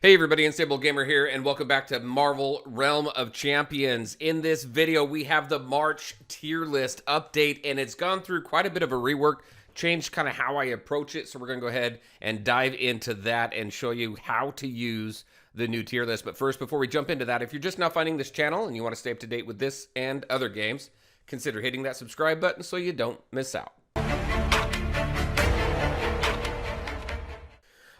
Hey everybody, Unstable Gamer here, and welcome back to Marvel Realm of Champions. In this video, we have the March tier list update, and it's gone through quite a bit of a rework, changed kind of how I approach it, so we're going to go ahead and dive into that and show you how to use the new tier list. But first, before we jump into that, if you're just now finding this channel and you want to stay up to date with this and other games, consider hitting that subscribe button so you don't miss out.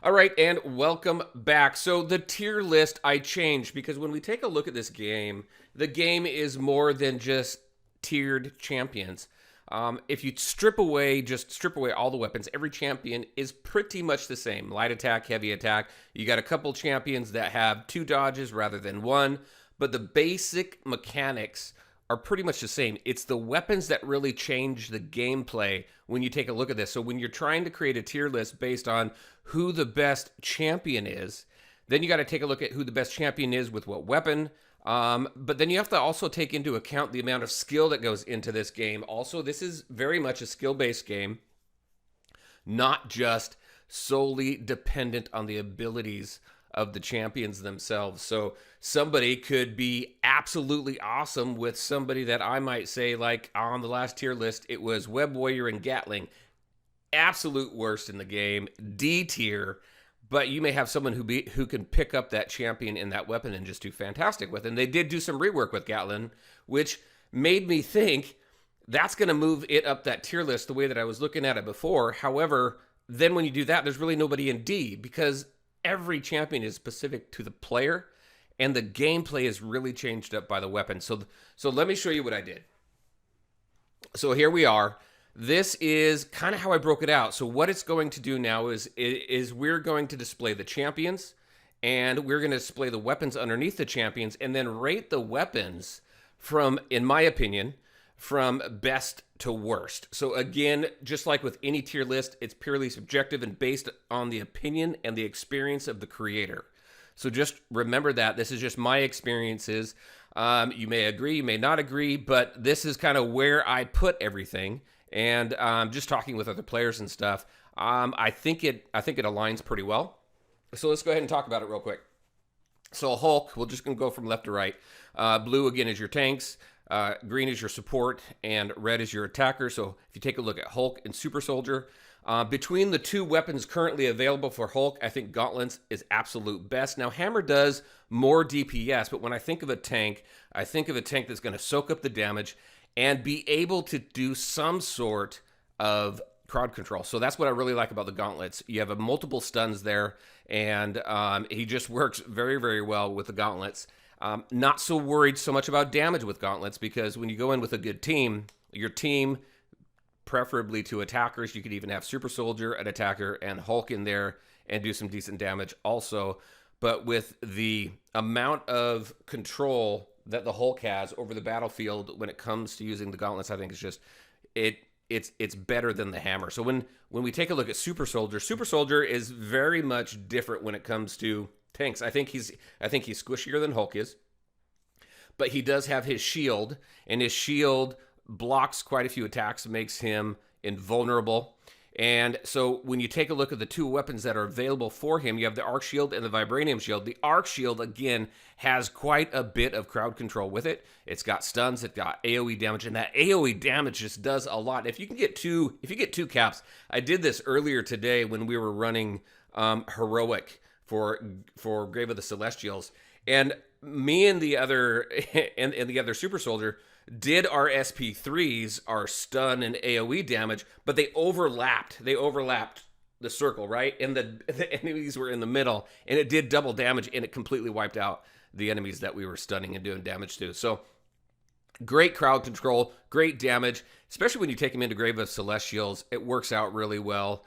All right, and welcome back. So the tier list I changed because when we take a look at this game, the game is more than just tiered champions. If you strip away all the weapons, every champion is pretty much the same. Light attack, heavy attack. You got a couple champions that have 2 dodges rather than 1, but the basic mechanics are pretty much the same. It's the weapons that really change the gameplay when you take a look at this. So when you're trying to create a tier list based on who the best champion is, then you got to take a look at who the best champion is with what weapon. But then you have to also take into account the amount of skill that goes into this game. Also, this is very much a skill-based game, not just solely dependent on the abilities of the champions themselves. So somebody could be absolutely awesome with somebody that I might say, like on the last tier list, it was Web Warrior and Gatling. Absolute worst in the game, D tier, but you may have someone who can pick up that champion in that weapon and just do fantastic with it. And they did do some rework with Gatling, which made me think that's going to move it up that tier list the way that I was looking at it before. However, then when you do that, there's really nobody in D because every champion is specific to the player, and the gameplay is really changed up by the weapon. So let me show you what I did. So here we are. This is kind of how I broke it out. So what it's going to do now is we're going to display the champions, and we're going to display the weapons underneath the champions, and then rate the weapons from, in my opinion, from best to worst. So again, just like with any tier list, it's purely subjective and based on the opinion and the experience of the creator. So just remember that. This is just my experiences. You may agree, you may not agree, but this is kind of where I put everything. And just talking with other players and stuff, I think it aligns pretty well. So let's go ahead and talk about it real quick. So Hulk, we're just going to go from left to right. Blue, again, is your tanks. Green is your support, and red is your attacker. So if you take a look at Hulk and Super Soldier, between the 2 weapons currently available for Hulk, I think Gauntlets is absolute best. Now, Hammer does more DPS, but when I think of a tank, I think of a tank that's going to soak up the damage and be able to do some sort of crowd control. So that's what I really like about the Gauntlets. You have multiple stuns there, and he just works very, very well with the Gauntlets. Not so worried so much about damage with Gauntlets because when you go in with a good team, your team, preferably 2 attackers, you could even have Super Soldier, an attacker, and Hulk in there and do some decent damage also. But with the amount of control that the Hulk has over the battlefield when it comes to using the Gauntlets, I think it's just it's better than the Hammer. So when we take a look at Super Soldier is very much different when it comes to tanks. I think he's squishier than Hulk is, but he does have his shield, and his shield blocks quite a few attacks, makes him invulnerable. And so when you take a look at the 2 weapons that are available for him, you have the Arc Shield and the Vibranium Shield. The Arc Shield, again, has quite a bit of crowd control with it. It's got stuns, it's got AoE damage, and that AoE damage just does a lot. If you get 2 caps, I did this earlier today when we were running Heroic for Grave of the Celestials, and me and the other and the other Super Soldier did our SP3s, our stun and AoE damage, but they overlapped. They overlapped the circle, right? And the enemies were in the middle, and it did double damage, and it completely wiped out the enemies that we were stunning and doing damage to. So great crowd control, great damage, especially when you take him into Grave of Celestials. It works out really well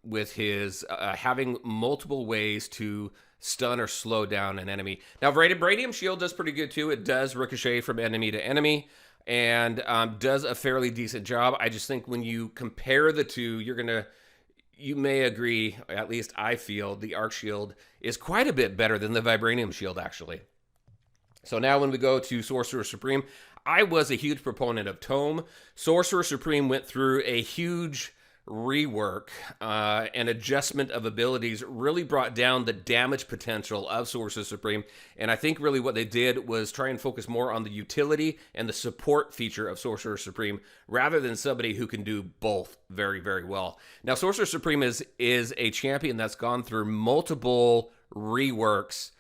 with his having multiple ways to stun or slow down an enemy. Now, Vibranium Shield does pretty good too. It does ricochet from enemy to enemy and does a fairly decent job. I just think when you compare the 2, you may agree, at least I feel, the Arc Shield is quite a bit better than the Vibranium Shield, actually. So now when we go to Sorcerer Supreme, I was a huge proponent of Tome. Sorcerer Supreme went through a huge rework and adjustment of abilities really brought down the damage potential of Sorcerer Supreme. And I think really what they did was try and focus more on the utility and the support feature of Sorcerer Supreme rather than somebody who can do both very, very well. Now, Sorcerer Supreme is a champion that's gone through multiple reworks.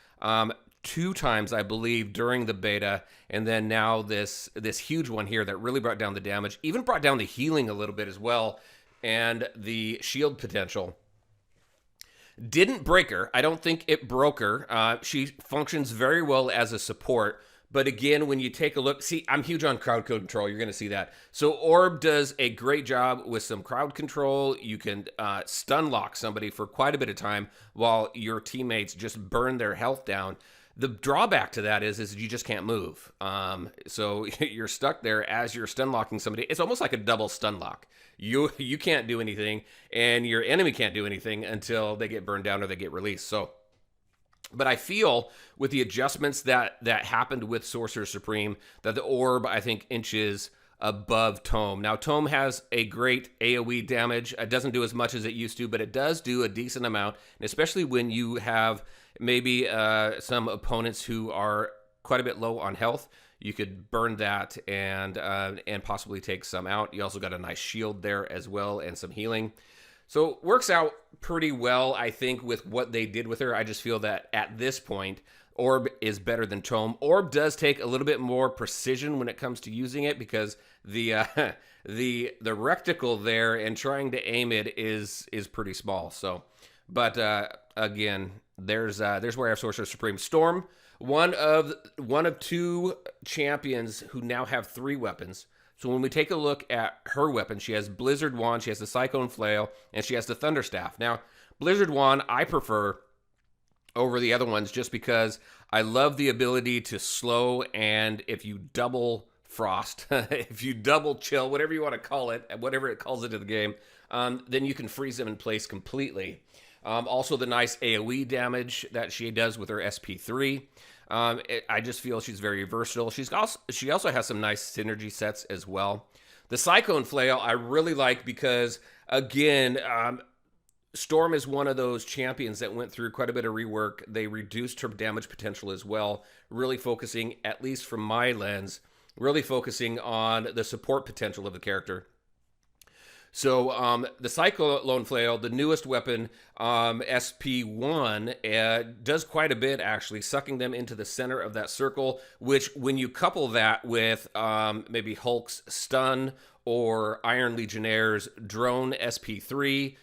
2 times, I believe, during the beta, and then now this huge one here that really brought down the damage, even brought down the healing a little bit as well, and the shield potential. Didn't break her. I don't think it broke her. She functions very well as a support. But again, when you take a look, see, I'm huge on crowd control. You're going to see that. So Orb does a great job with some crowd control. You can stun lock somebody for quite a bit of time while your teammates just burn their health down. The drawback to that is you just can't move. So you're stuck there as you're stun locking somebody. It's almost like a double stun lock. You can't do anything, and your enemy can't do anything until they get burned down or they get released. So, but I feel with the adjustments that happened with Sorcerer Supreme, that the Orb, I think, inches above Tome. Now, Tome has a great AoE damage. It doesn't do as much as it used to, but it does do a decent amount, and especially when you have maybe some opponents who are quite a bit low on health. You could burn that and possibly take some out. You also got a nice shield there as well and some healing. So works out pretty well, I think, with what they did with her. I just feel that at this point, Orb is better than Tome. Orb does take a little bit more precision when it comes to using it because the reticle there and trying to aim it is pretty small. So, but again, there's where I have Sorcerer Supreme. Storm, one of 2 champions who now have 3 weapons. So when we take a look at her weapon, she has Blizzard Wand, she has the Cyclone Flail, and she has the Thunder Staff. Now, Blizzard Wand I prefer over the other ones just because I love the ability to slow, and if you double frost, if you double chill, whatever you want to call it, whatever it calls it in the game, then you can freeze them in place completely. Also, the nice AoE damage that she does with her SP3. I just feel she's very versatile. She also has some nice synergy sets as well. The Cyclone Flail I really like because, again, Storm is one of those champions that went through quite a bit of rework. They reduced her damage potential as well, really focusing, at least from my lens, really focusing on the support potential of the character. So the Cyclone Flail, the newest weapon, SP1, does quite a bit, actually, sucking them into the center of that circle, which when you couple that with maybe Hulk's Stun or Iron Legionnaire's Drone SP3,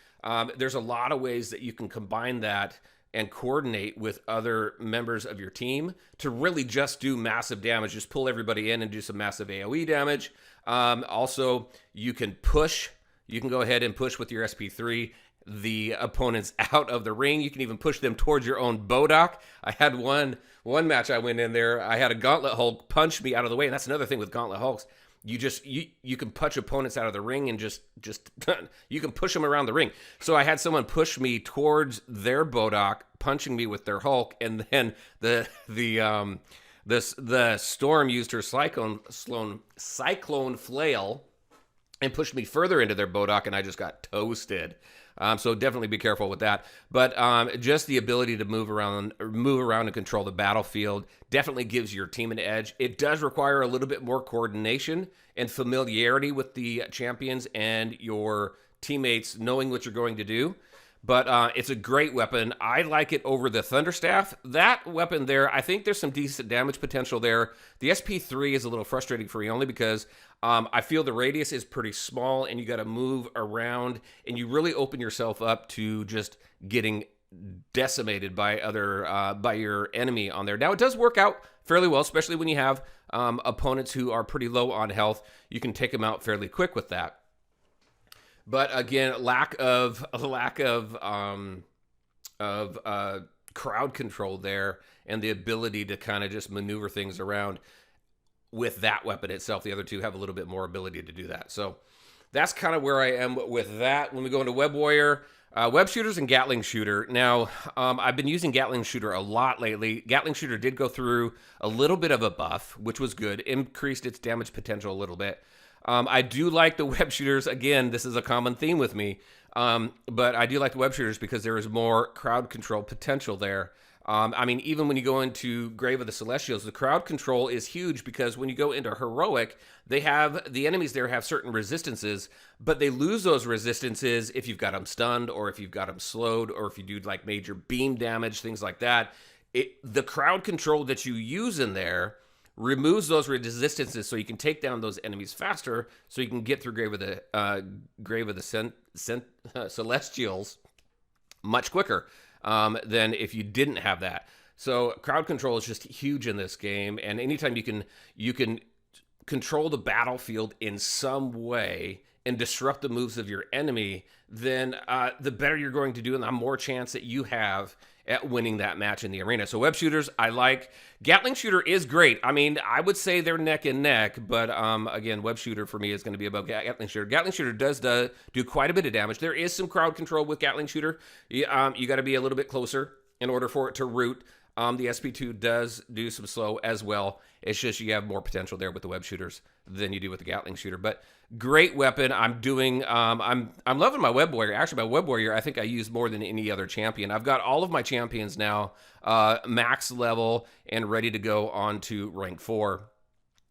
there's a lot of ways that you can combine that and coordinate with other members of your team to really just do massive damage. Just pull everybody in and do some massive AoE damage. Also, you can push. You can go ahead and push with your SP3 the opponents out of the ring. You can even push them towards your own Bodok. I had one match I went in there. I had a Gauntlet Hulk punch me out of the way, and that's another thing with Gauntlet Hulks. You can punch opponents out of the ring and just you can push them around the ring. So I had someone push me towards their Bodok, punching me with their Hulk, and then the Storm used her Cyclone Flail and pushed me further into their Bodok, and I just got toasted. So definitely be careful with that. But just the ability to move around and control the battlefield definitely gives your team an edge. It does require a little bit more coordination and familiarity with the champions and your teammates knowing what you're going to do. But it's a great weapon. I like it over the Thunderstaff. That weapon there, I think there's some decent damage potential there. The SP3 is a little frustrating for me only because I feel the radius is pretty small and you got to move around and you really open yourself up to just getting decimated by your enemy on there. Now, it does work out fairly well, especially when you have opponents who are pretty low on health. You can take them out fairly quick with that. But again, lack of crowd control there and the ability to kind of just maneuver things around with that weapon itself. The other two have a little bit more ability to do that. So that's kind of where I am with that. When we go into Web Warrior, Web Shooters and Gatling Shooter. Now, I've been using Gatling Shooter a lot lately. Gatling Shooter did go through a little bit of a buff, which was good. Increased its damage potential a little bit. I do like the web shooters. Again, this is a common theme with me. But I do like the web shooters because there is more crowd control potential there. I mean, even when you go into Grave of the Celestials, the crowd control is huge because when you go into Heroic, the enemies there have certain resistances, but they lose those resistances if you've got them stunned or if you've got them slowed or if you do like major beam damage, things like that. The crowd control that you use in there removes those resistances so you can take down those enemies faster so you can get through Grave of the Celestials much quicker than if you didn't have that. So crowd control is just huge in this game, and anytime you can control the battlefield in some way and disrupt the moves of your enemy, then the better you're going to do and the more chance that you have at winning that match in the arena. So web shooters, I like. Gatling shooter is great. I mean, I would say they're neck and neck, but again, web shooter for me is going to be above Gatling shooter. Gatling shooter does do quite a bit of damage. There is some crowd control with Gatling shooter. You got to be a little bit closer in order for it to root. The SP2 does do some slow as well. It's just you have more potential there with the web shooters than you do with the Gatling shooter. But great weapon. I'm loving my web warrior. Actually, my web warrior I think I use more than any other champion. I've got all of my champions now max level and ready to go on to rank 4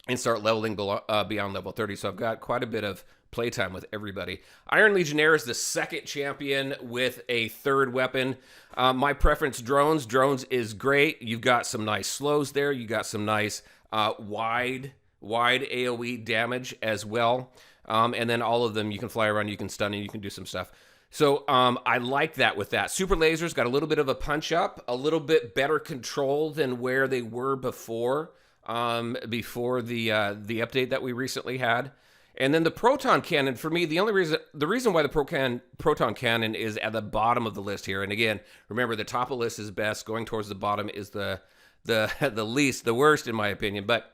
and start leveling beyond level 30. So I've got quite a bit of playtime with everybody. Iron Legionnaire is the second champion with a third weapon. My preference, drones. Drones is great. You've got some nice slows there. You got some nice wide AoE damage as well. And then all of them, you can fly around, you can stun, and you can do some stuff. So I like that with that. Super lasers got a little bit of a punch up, a little bit better control than where they were before the update that we recently had. And then the proton cannon, for me, the reason why the proton cannon is at the bottom of the list here, and again, remember the top of the list is best, going towards the bottom is the least, the worst in my opinion. But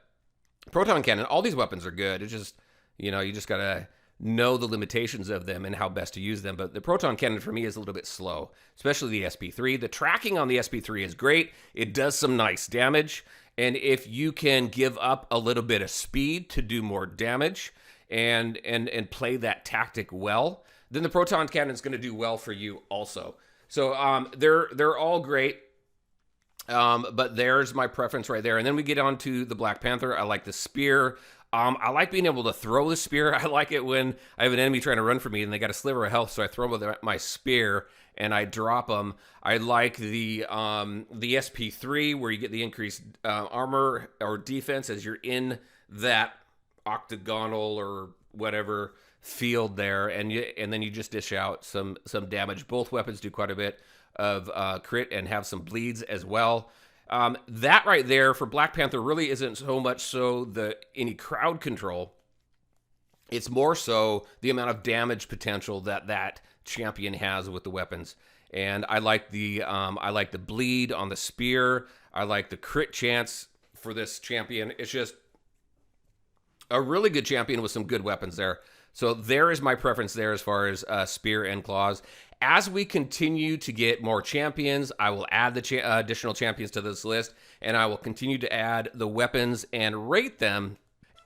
proton cannon, all these weapons are good. It's just, you just gotta know the limitations of them and how best to use them. But the proton cannon for me is a little bit slow, especially the SP3. The tracking on the SP3 is great. It does some nice damage. And if you can give up a little bit of speed to do more damage and play that tactic well, then the proton cannon is going to do well for you also. So they're all great. But there's my preference right there. And then we get on to the Black Panther. I like the spear. I like being able to throw the spear. I like it when I have an enemy trying to run for me and they got a sliver of health, so I throw with my spear and I drop them. I like the SP3 where you get the increased armor or defense as you're in that octagonal or whatever field there, and then you just dish out some damage. Both weapons do quite a bit of crit and have some bleeds as well. That right there for Black Panther really isn't so much so any crowd control. It's more so the amount of damage potential that champion has with the weapons. And I like the bleed on the spear. I like the crit chance for this champion. It's just a really good champion with some good weapons there. So there is my preference there as far as spear and claws. As we continue to get more champions, I will add the additional champions to this list, and I will continue to add the weapons and rate them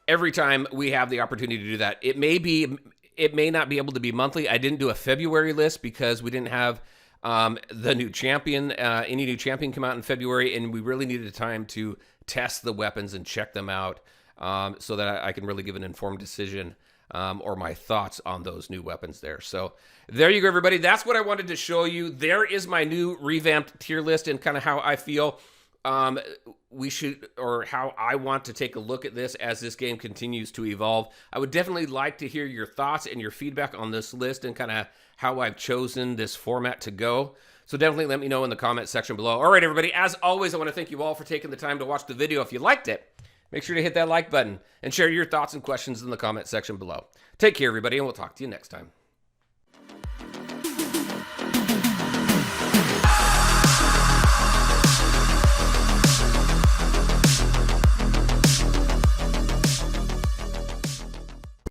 every time we have the opportunity to do that. It may not be able to be monthly. I didn't do a February list because we didn't have the new champion. Any new champion come out in February, and we really needed time to test the weapons and check them out so that I can really give an informed decision or my thoughts on those new weapons there. So there you go, everybody. That's what I wanted to show you. There is my new revamped tier list and kind of how I feel we should, or how I want to take a look at this as this game continues to evolve. I would definitely like to hear your thoughts and your feedback on this list and kind of how I've chosen this format to go. So definitely let me know in the comment section below. All right, everybody. As always, I want to thank you all for taking the time to watch the video. If you liked it, make sure to hit that like button and share your thoughts and questions in the comment section below. Take care, everybody, and we'll talk to you next time.